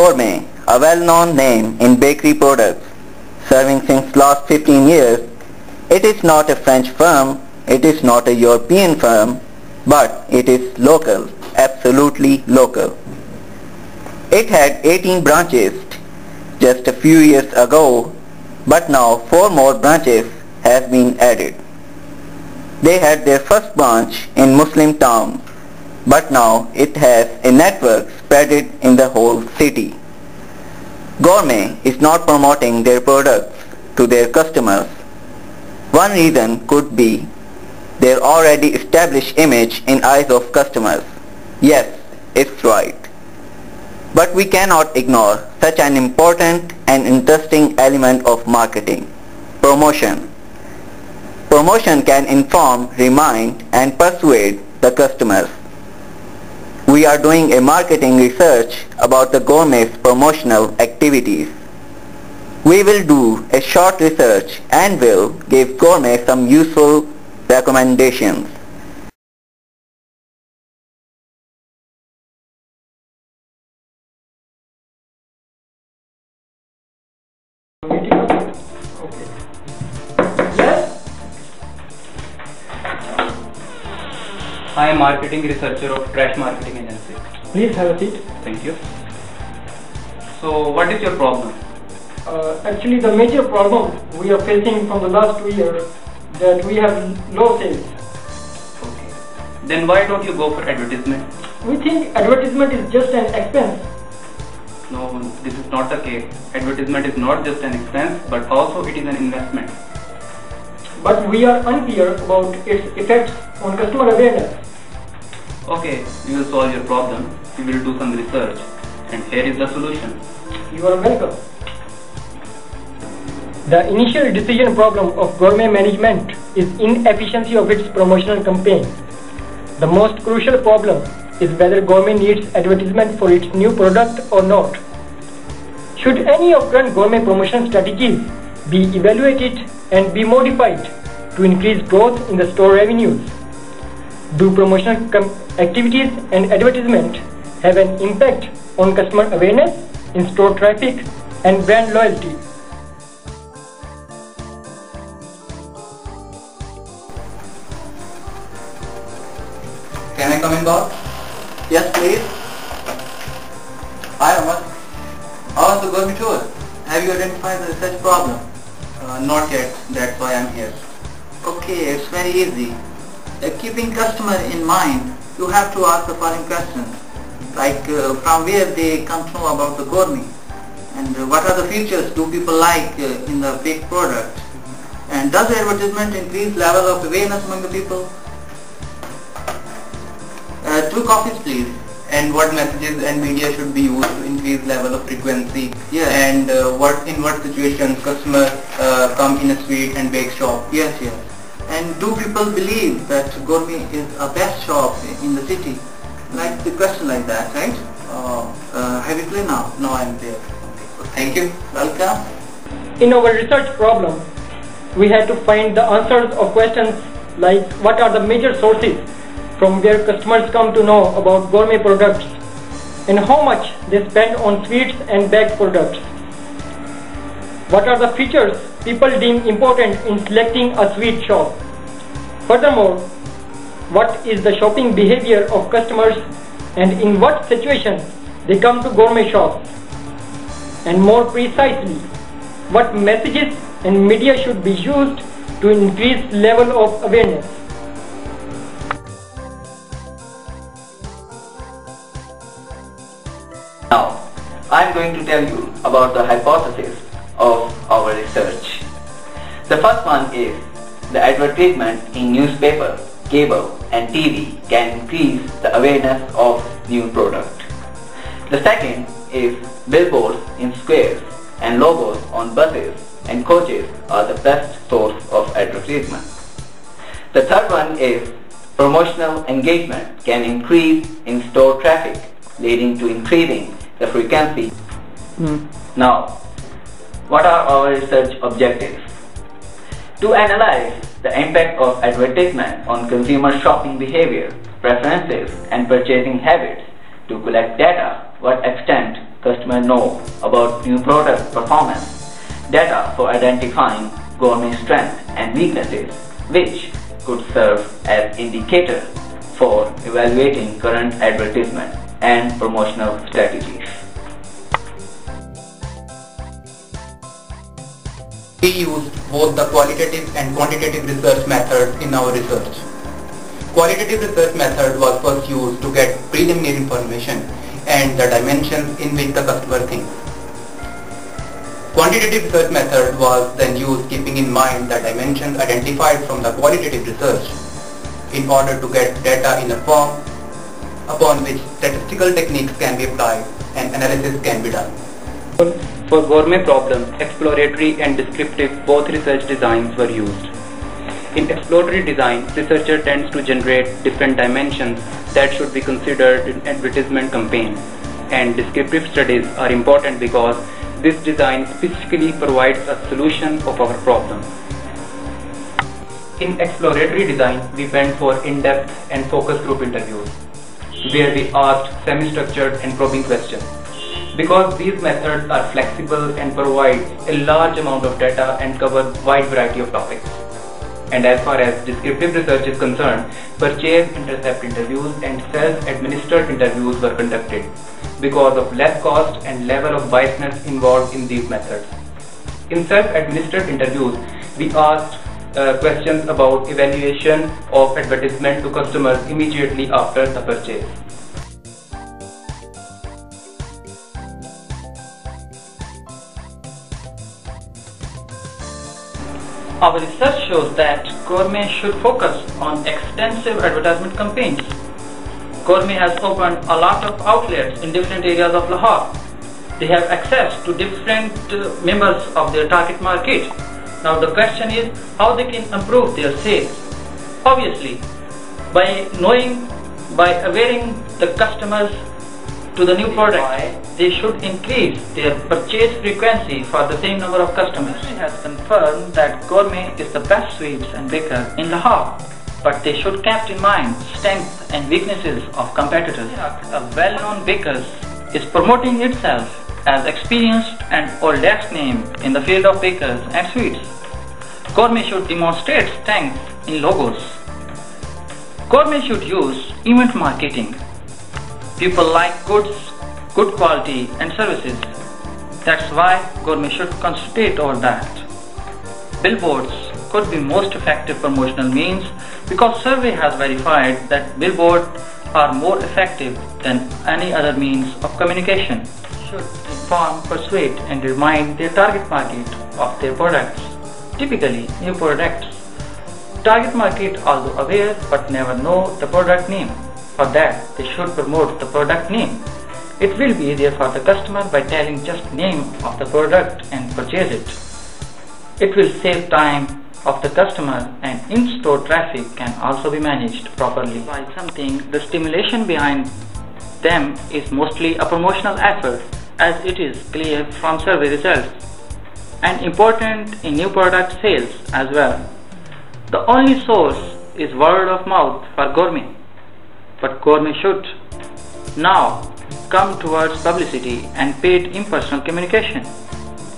Gourmet, a well-known name in bakery products, serving since last 15 years, it is not a French firm, it is not a European firm, but it is local, absolutely local. It had 18 branches just a few years ago, but now 4 more branches have been added. They had their first branch in Muslim town, but now it has a network spread in the whole city. Gourmet is not promoting their products to their customers. One reason could be their already established image in eyes of customers. Yes, it's right. But we cannot ignore such an important and interesting element of marketing: promotion. Promotion can inform, remind, and persuade the customers. We are doing a marketing research about the Gourmet's promotional activities. We will do a short research and will give Gourmet some useful recommendations. I am marketing researcher of Trash Marketing Agency. Please have a seat. Thank you. So, what is your problem? Actually, the major problem we are facing from the last 2 years that we have low sales. Okay. Then why don't you go for advertisement? We think advertisement is just an expense. No, this is not the case. Advertisement is not just an expense, but also it is an investment. But we are unclear about its effects on customer awareness. Okay, we will solve your problem. We will do some research. And here is the solution. You are welcome. The initial decision problem of Gourmet management is inefficiency of its promotional campaign. The most crucial problem is whether Gourmet needs advertisement for its new product or not. Should any of current Gourmet promotion strategies be evaluated and be modified to increase growth in the store revenues? Do promotional activities and advertisement have an impact on customer awareness, in-store traffic, and brand loyalty? Can I come in, boss? Yes, please. Hi, Ahmad. How was the Gourmet tour? Have you identified the research problem? Not yet. That's why I'm here. Okay, it's very easy. Keeping customer in mind, you have to ask the following questions, like from where they come to know about the Gourmet, and what are the features do people like in the baked product, and does the advertisement increase level of awareness among the people? 2 coffees, please. And what messages and media should be used to increase level of frequency? Yes. And in what situations customers come in a sweet and bake shop? Yes, yes. And do people believe that Gourmet is a best shop in the city? Like the question like that, right? Have you clear now? No, I'm there. Okay. Thank you. Welcome. In our research problem, we had to find the answers of questions like what are the major sources from where customers come to know about Gourmet products, and how much they spend on sweets and baked products. What are the features people deem important in selecting a sweet shop? Furthermore, what is the shopping behavior of customers and in what situations they come to Gourmet shops? And more precisely, what messages and media should be used to increase level of awareness? Now, I am going to tell you about the hypothesis of our research. The first one is the advertisement in newspaper, cable and TV can increase the awareness of new product. The second is billboards in squares and logos on buses and coaches are the best source of advertisement. The third one is promotional engagement can increase in-store traffic, leading to increasing the frequency. Now, what are our research objectives? To analyze the impact of advertisement on consumer shopping behavior, preferences and purchasing habits, to collect data what extent customers know about new product performance, data for identifying gourmet strengths and weaknesses, which could serve as indicator for evaluating current advertisement and promotional strategies. We used both the qualitative and quantitative research methods in our research. Qualitative research method was first used to get preliminary information and the dimensions in which the customer thinks. Quantitative research method was then used keeping in mind the dimensions identified from the qualitative research in order to get data in a form upon which statistical techniques can be applied and analysis can be done. For gourmet problems, exploratory and descriptive both research designs were used. In exploratory design, researcher tends to generate different dimensions that should be considered in advertisement campaign, and descriptive studies are important because this design specifically provides a solution of our problem. In exploratory design, we went for in-depth and focus group interviews, where we asked semi-structured and probing questions. Because these methods are flexible and provide a large amount of data and cover wide variety of topics. And as far as descriptive research is concerned, purchase intercept interviews and self-administered interviews were conducted because of less cost and level of biasness involved in these methods. In self-administered interviews, we asked questions about evaluation of advertisement to customers immediately after the purchase. Our research shows that Gourmet should focus on extensive advertisement campaigns. Gourmet has opened a lot of outlets in different areas of Lahore. They have access to different members of their target market. Now the question is how they can improve their sales. Obviously, by awareing the customers to the new product, they should increase their purchase frequency for the same number of customers. It has confirmed that Gourmet is the best sweets and baker in Lahore, but they should keep in mind strengths and weaknesses of competitors. A well-known baker is promoting itself as experienced and oldest name in the field of bakers and sweets. Gourmet should demonstrate strength in logos. Gourmet should use event marketing. People like goods, good quality and services. That's why Gourmet should concentrate on that. Billboards could be most effective promotional means because survey has verified that billboards are more effective than any other means of communication. Should inform, persuade and remind their target market of their products. Typically, new products. Target market although aware but never know the product name. For that, they should promote the product name. It will be easier for the customer by telling just name of the product and purchase it. It will save time of the customer and in-store traffic can also be managed properly. While something, the stimulation behind them is mostly a promotional effort as it is clear from survey results and important in new product sales as well. The only source is word of mouth for Gourmet. But Gourmet should now come towards publicity and paid impersonal communication.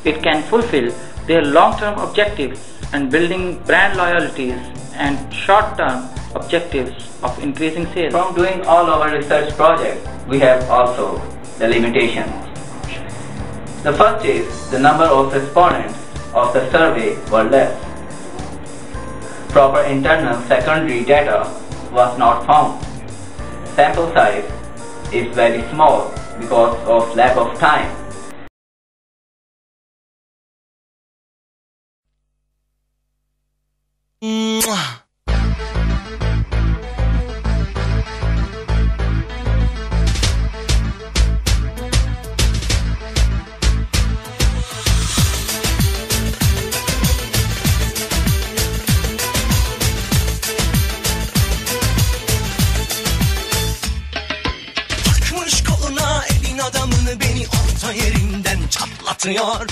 It can fulfill their long-term objectives and building brand loyalties and short-term objectives of increasing sales. From doing all our research projects, we have also the limitations. The first is the number of respondents of the survey were less. Proper internal secondary data was not found. Sample size is very small because of lack of time. Takmış koluna elin adamını beni orta yerinden çatlatıyor.